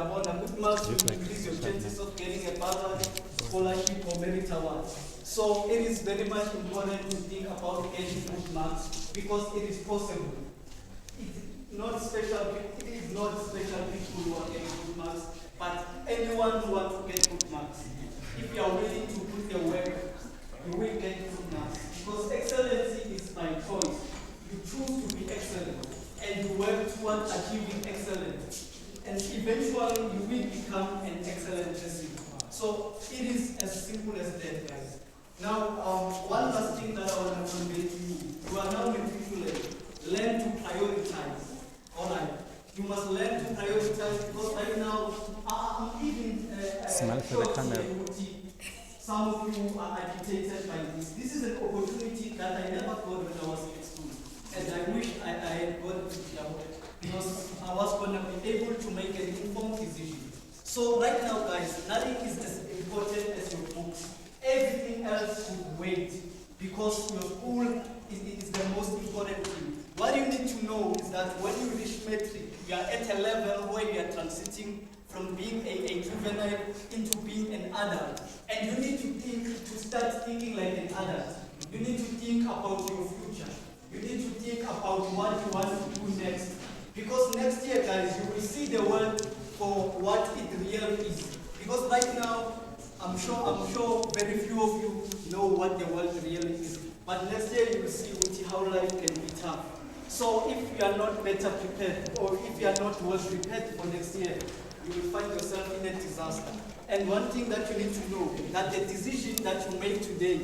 good marks will increase your chances of getting a bursary, scholarship, or merit award. So it is very much important to think about getting good marks because it is possible. It is not special people who are getting good marks, but anyone who wants to get good marks. If you are willing to put the work, you will get good marks. Because excellency is by choice. You choose to be excellent, and you work towards achieving excellence. And eventually, you will become an excellent person. So it is as simple as that, guys. Now, one last thing that I want to convey to you. You are now matriculate. Learn to prioritize. All right. You must learn to prioritize because right now, I'm even Smile for the camera. Some of you are agitated by this. This is an opportunity that I never got when I was in school. And I wish I had got it because I was going to be able to make an informed decision. So right now, guys, nothing is as important as your books. Everything else should wait because your school is the most important thing. What you need to know is that when you reach matric, you are at a level where you are transiting from being a juvenile into being an adult. And you need to start thinking like an adult. You need to think about your future. You need to think about what you want to do next. Because next year, guys, you will see the world for what it really is. Because right now, I'm sure very few of you know what the world really is. But next year you will see how life can be tough. So if you are not better prepared, or if you are not well prepared for next year, you will find yourself in a disaster. And one thing that you need to know, that the decision that you make today,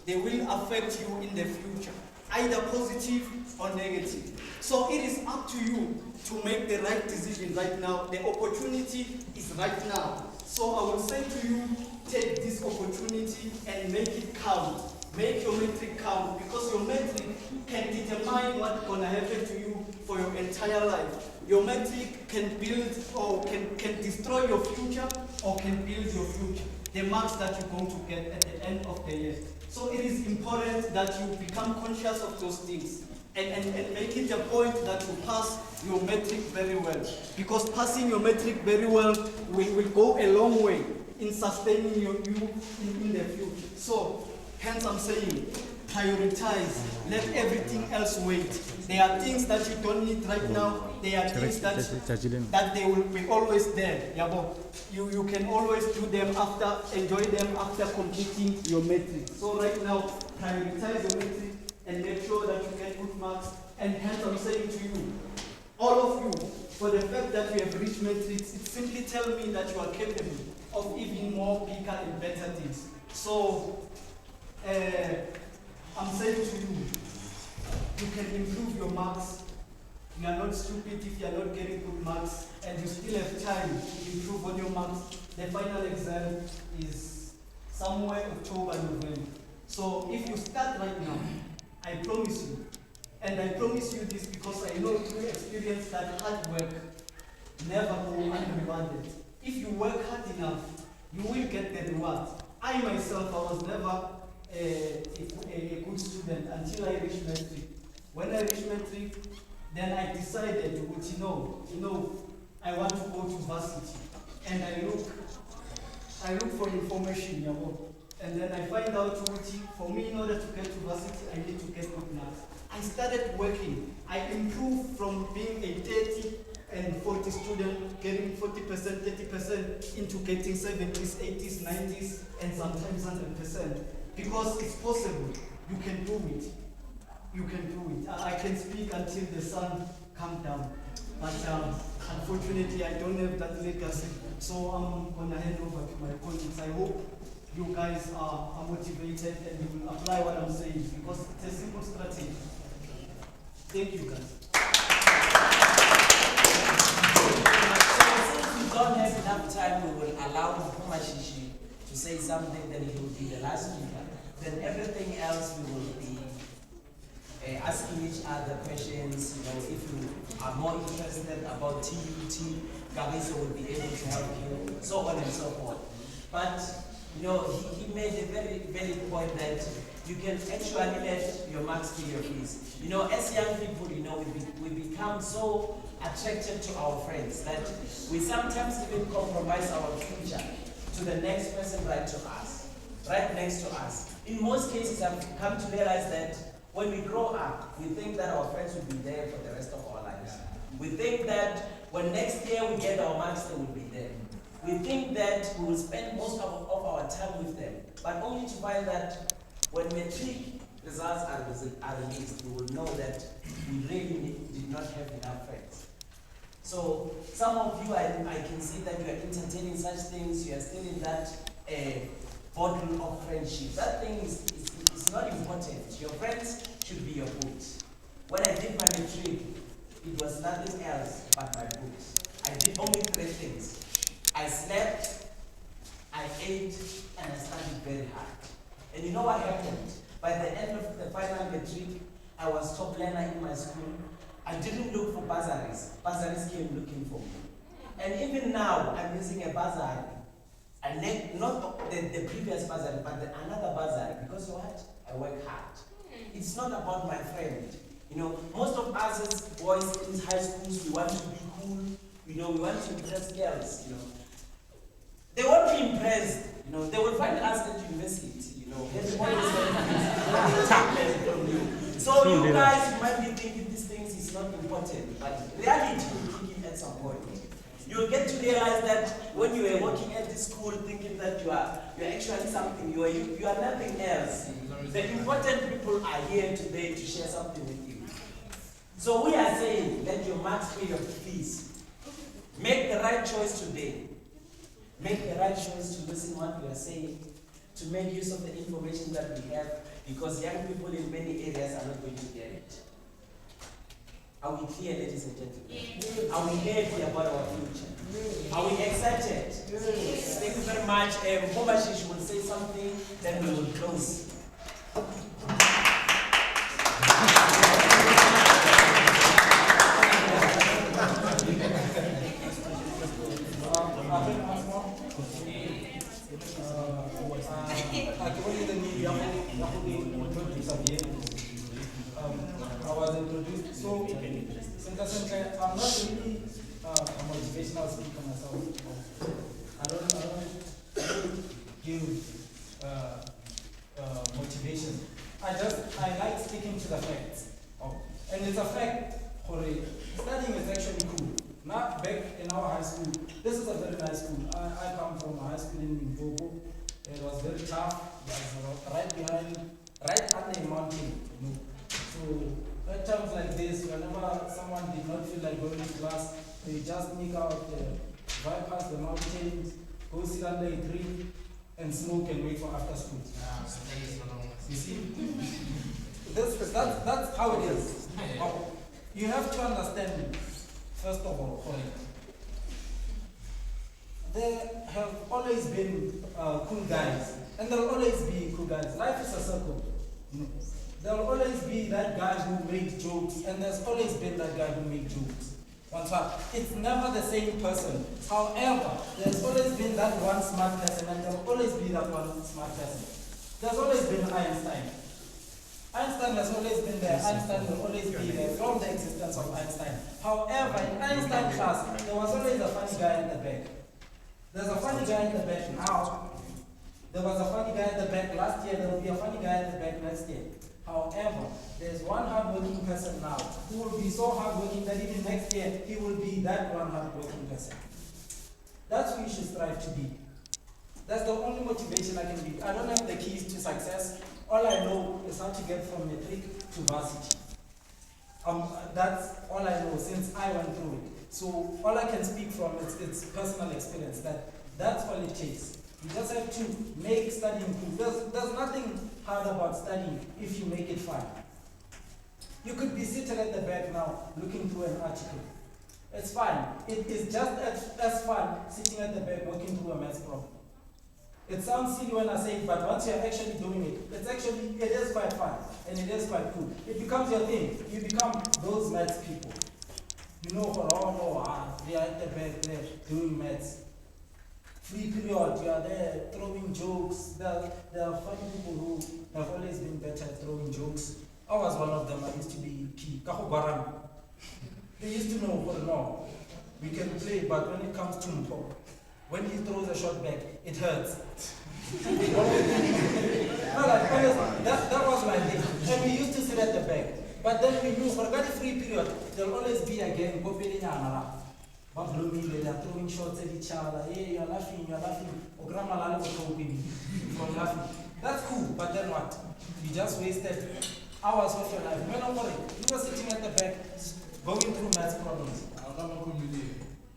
they will affect you in the future, either positive or negative. So it is up to you to make the right decision right now. The opportunity is right now. So I will say to you, take this opportunity and make it count. Make your metric count, because your metric can determine what's going to happen to you for your entire life. Your metric can build or can destroy your future or can build your future. The marks that you're going to get at the end of the year. So it is important that you become conscious of those things and make it a point that you pass your metric very well. Because passing your metric very well will go a long way in sustaining you in the future. So, hence I'm saying, prioritize. Let everything else wait. There are things that you don't need right now. There are things that they will be always there. You can always do them after, enjoy them after completing your metric. So right now, prioritize your metric and make sure that you get good marks. And hence I'm saying to you, all of you, for the fact that you have reached metrics, it simply tells me that you are capable of even more bigger and better things. So, I'm saying to you, you can improve your marks. You are not stupid if you are not getting good marks, and you still have time to improve on your marks. The final exam is somewhere October, November. So if you start right now, I promise you, and I promise you this because I know through experience that hard work never go unrewarded. If you work hard enough, you will get the reward. I myself, I was never a good student until I reached matric. When I reached matric, then I decided, you know, I want to go to varsity. And I look for information, and then I find out, for me, in order to get to varsity, I need to get good marks. I started working. I improved from being a 30 and 40 student, getting 40%, 30% into getting 70s, 80s, 90s, and sometimes 100%. Because it's possible. You can do it. You can do it. I can speak until the sun comes down. But unfortunately, I don't have that legacy. So I'm going to hand over to my colleagues. I hope you guys are motivated and you will apply what I'm saying, because it's a simple strategy. Thank you, guys. So since we don't have enough time, we will allow Humashishi to say something, then he will be the last speaker. Then everything else we will be asking each other questions. If you are more interested about TUT, Gabiso will be able to help you, so on and so forth. But he made a very valid point that you can actually let your marks pay your fees. As young people, we become so attracted to our friends, that we sometimes even compromise our future to the next person right next to us. In most cases, I've come to realize that when we grow up, we think that our friends will be there for the rest of our lives. We think that when next year we get our marks, they will be there. We think that we will spend most of our time with them, but only to find that when matric results are released, we will know that we really did not have enough friends. So some of you, I can see that you are entertaining such things, you are still in that bottle of friendship. That thing is not important. Your friends should be your books. When I did my matric, it was nothing else but my books. I did only 3 things. I slept, I ate, and I studied very hard. And you know what happened? By the end of the final matric, I was top learner in my school. I didn't look for bursaries. Bursaries came looking for me. And even now, I'm using a bursary. And not the previous bursary, but another bursary. Because what? I work hard. It's not about my friend. You know, most of us as boys in high schools, we want to be cool. You know, we want to impress girls. You know, they won't be impressed. You know, they will find us at university. You know, everybody is going to tap from you. So you guys, you might be thinking these things is not important, but reality will kick in at some point. You'll get to realize that when you were working at this school, thinking that you're actually something, you are nothing else. The important people are here today to share something with you. So we are saying, let your marks pay your fees. Make the right choice today. Make the right choice to listen what we are saying, to make use of the information that we have, because young people in many areas are not going to get it. Are we clear, ladies and gentlemen? Yes. Are we happy about our future? Yes. Are we excited? Yes. Thank you very much. Bomashish will say something, then we will close. I was introduced, so I'm not really a motivational speaker myself. I don't give motivation. I like sticking to the facts. And it's a fact, studying is actually cool. Now, back in our high school, this is a very nice school. I come from a high school in Limpopo. It was very tough. It was right under a mountain. You know. So at times like this, whenever someone did not feel like going to class, they just sneak out, bypass the mountains, go sit under a tree, and smoke and wait for after school. You see? That's how it is. You have to understand, first of all, there have always been cool guys, and there will always be cool guys. Life is a circle. You know? There will always be that guy who makes jokes, and there's always been that guy who makes jokes. It's never the same person. However, there's always been that one smart person, and there will always be that one smart person. There's always been Einstein. Einstein has always been there. Einstein will always be there from the existence of Einstein. However, in Einstein class, there was always a funny guy in the back. There's a funny guy in the back now. There was a funny guy in the back last year. There will be a funny guy in the back next year. However, there's one hardworking person now who will be so hardworking that even next year he will be that one hardworking person. That's who you should strive to be. That's the only motivation I can give. I don't have the keys to success. All I know is how to get from matric to varsity. That's all I know since I went through it. So all I can speak from is personal experience. That's all it takes. You just have to make studying cool. There's nothing hard about studying if you make it fun. You could be sitting at the back now looking through an article. It's fine. It is just as fun sitting at the back working through a maths problem. It sounds silly when I say it, but once you're actually doing it, it is quite fun and it is quite cool. It becomes your thing. You become those maths people. You know, they are at the back there doing maths. Free period, you are there throwing jokes. There are funny people who have always been better at throwing jokes. I was one of them. I used to be key. They used to know, but no, we can play, but when it comes to Mpo, when he throws a shot back, it hurts. No, like, honestly, that was my thing. And we used to sit at the back. But then we knew for a very free period, there'll always be a game, they're throwing shots at each other. Hey, you're laughing. Oh, grandma from laughing. That's cool, but then what? You just wasted hours of your life. No, don't worry. You were sitting at the back, going through maths problems.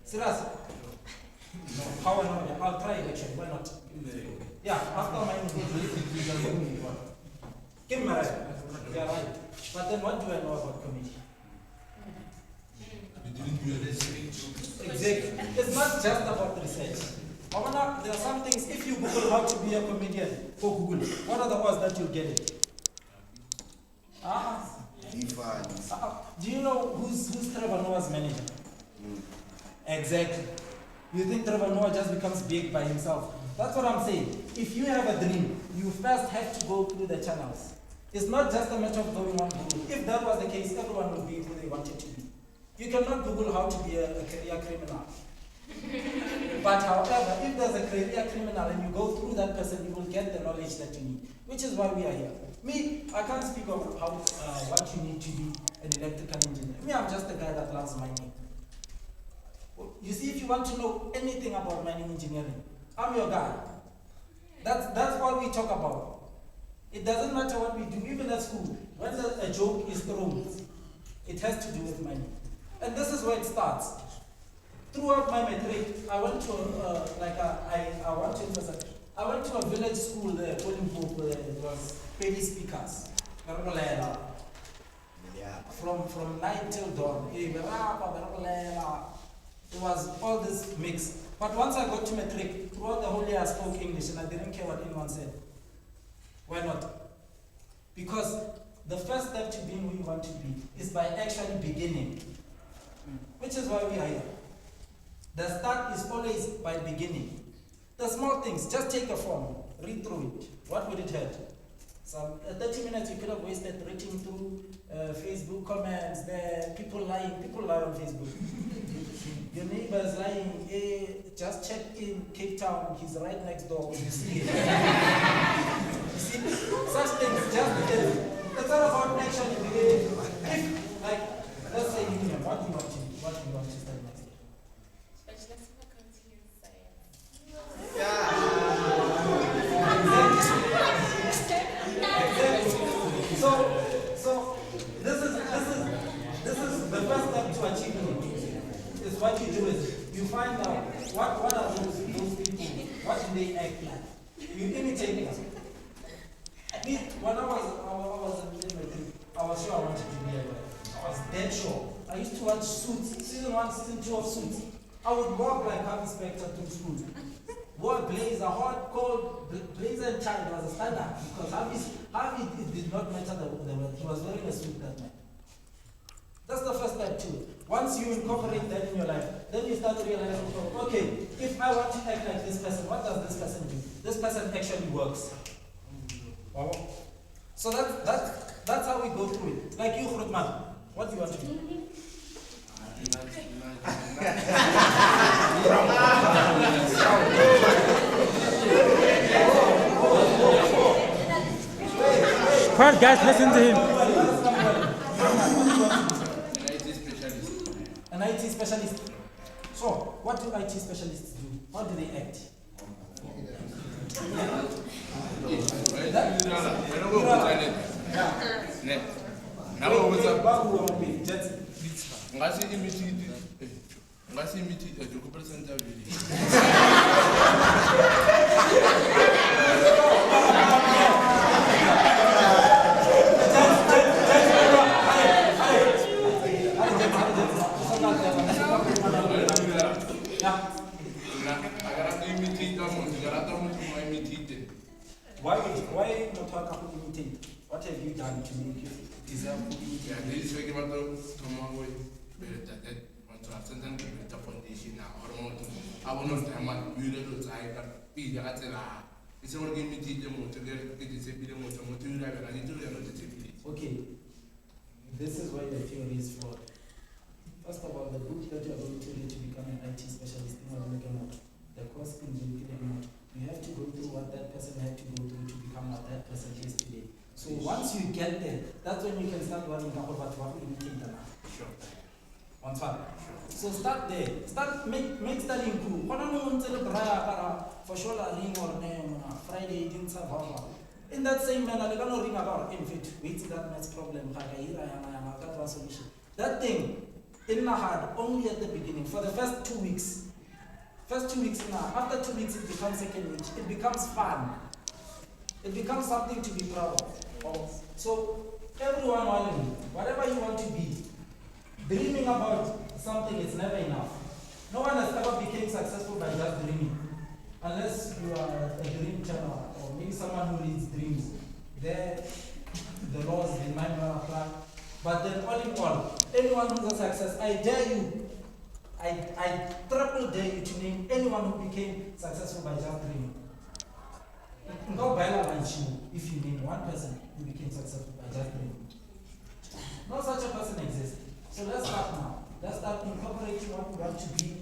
Serious? No. How I know? I'll try it actually. Why not? Yeah, after my give me my right. Yeah, right. But then what do I know about comedy? You didn't do a research. Exactly. It's not just about research. There are some things, if you Google how to be a comedian for Google, what are the odds that you'll get it? Do you know who's Trevor Noah's manager? Exactly. You think Trevor Noah just becomes big by himself? That's what I'm saying. If you have a dream, you first have to go through the channels. It's not just a matter of going on Google. If that was the case, everyone would be who they wanted to be. You cannot Google how to be a career criminal. But however, if there's a career criminal and you go through that person, you will get the knowledge that you need, which is why we are here. Me, I can't speak of how what you need to be an electrical engineer. Me, I'm just a guy that loves mining. You see, if you want to know anything about mining engineering, I'm your guy. That's all we talk about. It doesn't matter what we do, even at school. When a joke is thrown, it has to do with money. And this is where it starts. Throughout my matric, I went to I went to a village school there, where it was 20 speakers. From night till dawn. It was all this mix. But once I got to matric, throughout the whole year I spoke English and I didn't care what anyone said. Why not? Because the first step to being who you want to be is by actually beginning. Which is why we are here. The start is always by beginning. The small things, just take a form, read through it. What would it hurt? Some 30 minutes you could have wasted reading through Facebook comments, there, people lie on Facebook. Your neighbor is lying, just check in Cape Town, he's right next door, you see him. You see, such things, it's all about actually beginning. If, like, let's say union, what do you want to study next year? Specialist faculty in science. Exactly. So this is the first step to achieving it. Is what you do is you find out what are those people, what do they act like? You imitate them. When I was I was sure I wanted to be a lawyer. I was dead sure. I used to watch Suits, season 1, season 2 of Suits. I would walk like Harvey Specter through school. Wore blazer, hot, cold, blazer and tie was a standard because Harvey it did not matter the weather. He was wearing a suit that night. That's the first step too. Once you incorporate that in your life, then you start realizing, okay, if I want to act like this person, what does this person do? This person actually works. Oh. So that's how we go through it. Like you, Grootman, what do you want to do? Quiet, guys, listen to him. An IT specialist. So, what do IT specialists do? How do they act? Why not talk about imitate? What have you done to make you deserve to imitate? Yeah, this is where you want to come away. Want to have something to build a foundation now. I want to diamond, you know, I can be the Atela. It's all give me teach them to get discipline, to Okay, this is why the theory is flawed. First of all, the book that you are going to read to become an IT specialist in the course in you have to go through what that person had to go through to become what that person is today. So once you get there, that's when you can start running about what you need to. Sure. On top. So start there. Make studying cool. For sure, ring or name Friday didn't survive. In that same manner, they're gonna ring about infant. Wait that next problem. That thing in my heart only at the beginning for the first 2 weeks. First 2 weeks now. After 2 weeks, it becomes second week. It becomes fun. It becomes something to be proud of. So everyone, whatever you want to be, dreaming about something is never enough. No one has ever become successful by just dreaming. Unless you are a dream channel or maybe someone who reads dreams. There, the laws they might not apply. But then all in all, anyone who's a success, I dare you, I triple dare you to name anyone who became successful by just dreaming. Go by if you name one person who became successful by just dreaming. No such a person exists. So let's start now. Let's start incorporating what we want to be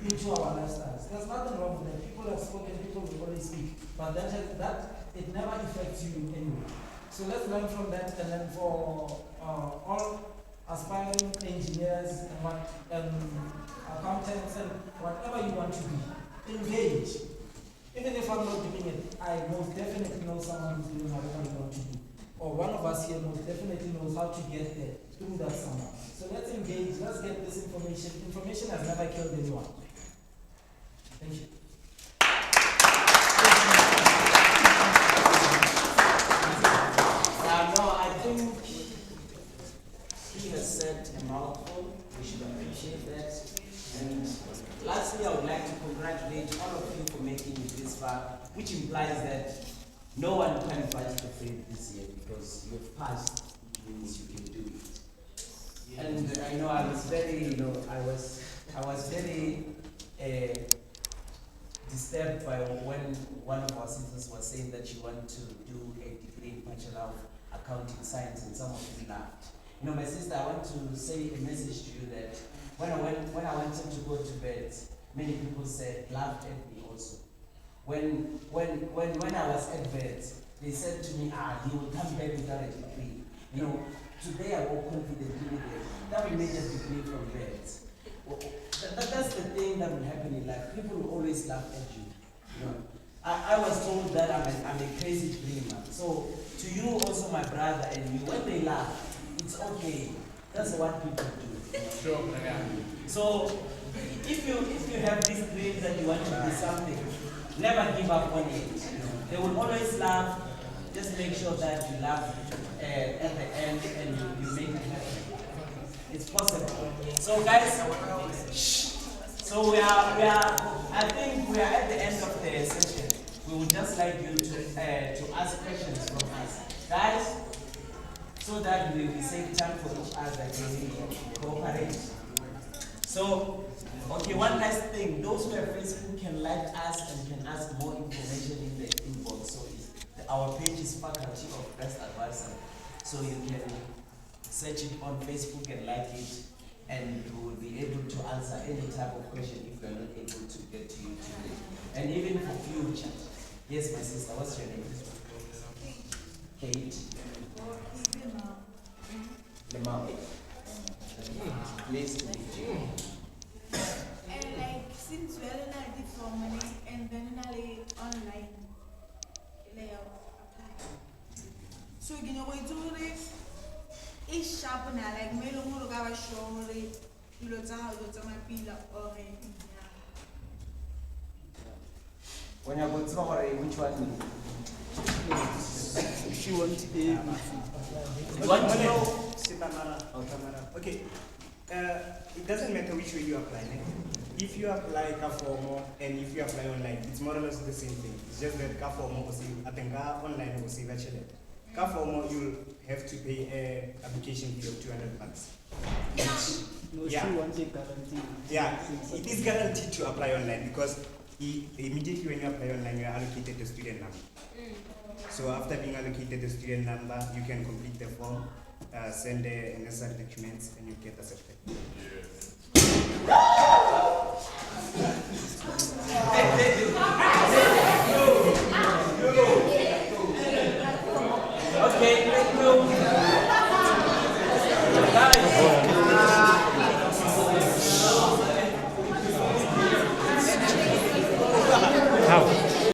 into our lifestyles. There's nothing wrong with that. People have spoken, people will always speak, but that it never affects you in any way. So let's learn from that, and then for all aspiring engineers and accountants and whatever you want to be, engage. Even if I'm not doing it, I most definitely know someone who's doing whatever you want to do. Or one of us here most definitely knows how to get there through that someone. So let's engage, let's get this information. Information has never killed anyone. Thank you. No, I think he has said a mouthful. We should appreciate that. And lastly, I would like to congratulate all of you for making it this far, which implies that no one qualifies to fail this year because you've passed. It means you can do it. And I know I was very, I was very disturbed by when one of our sisters was saying that she wanted to do a degree in Bachelor of Accounting Science, and some of you laughed. My sister, I want to say a message to you that when I wanted to go to bed, many people laughed at me also. When I was at bed, they said to me, he will come back without a degree. Today I walk confidently that we made a degree from bed. That's the thing that will happen in life. People will always laugh at you. I was told that I'm a crazy dreamer. So to you also, my brother, and you, when they laugh, it's okay. That's what people do. Sure, yeah. So if you have these dreams and you want to do something, never give up on it. They will always laugh. Just make sure that you laugh at the end and you make it happen. It's possible. So guys, so we are. I think we are at the end of the session. We would just like you to ask questions from us, guys, so that we save time for each other and we cooperate. So, okay, one last thing. Those who have Facebook can like us and can ask more information in the inbox. So our page is Faculty of Best Advisor. So you can search it on Facebook and like it, and we will be able to answer any type of question if we are not able to get to you today. And even for future. Yes, my sister, what's your name? Kate. Lemau. Pleased to meet you. And since we're in a formally and then online layout apply. So you know we do this is sharp now, like me long look our show you look how to my pillar or When you go to which one? She wants A. You want to know? Okay. It doesn't matter which way you apply. If you apply Kaformo and if you apply online, it's more or less the same thing. It's just that Kaformo online will say that Kaformo you'll have to pay an application fee of 200 bucks. No, Yeah. she wants a guarantee. Yeah, it is guaranteed to apply online because immediately when you apply online, you are allocated the student number. So after being allocated the student number, you can complete the form. send the necessary documents, and you get accepted. Yes.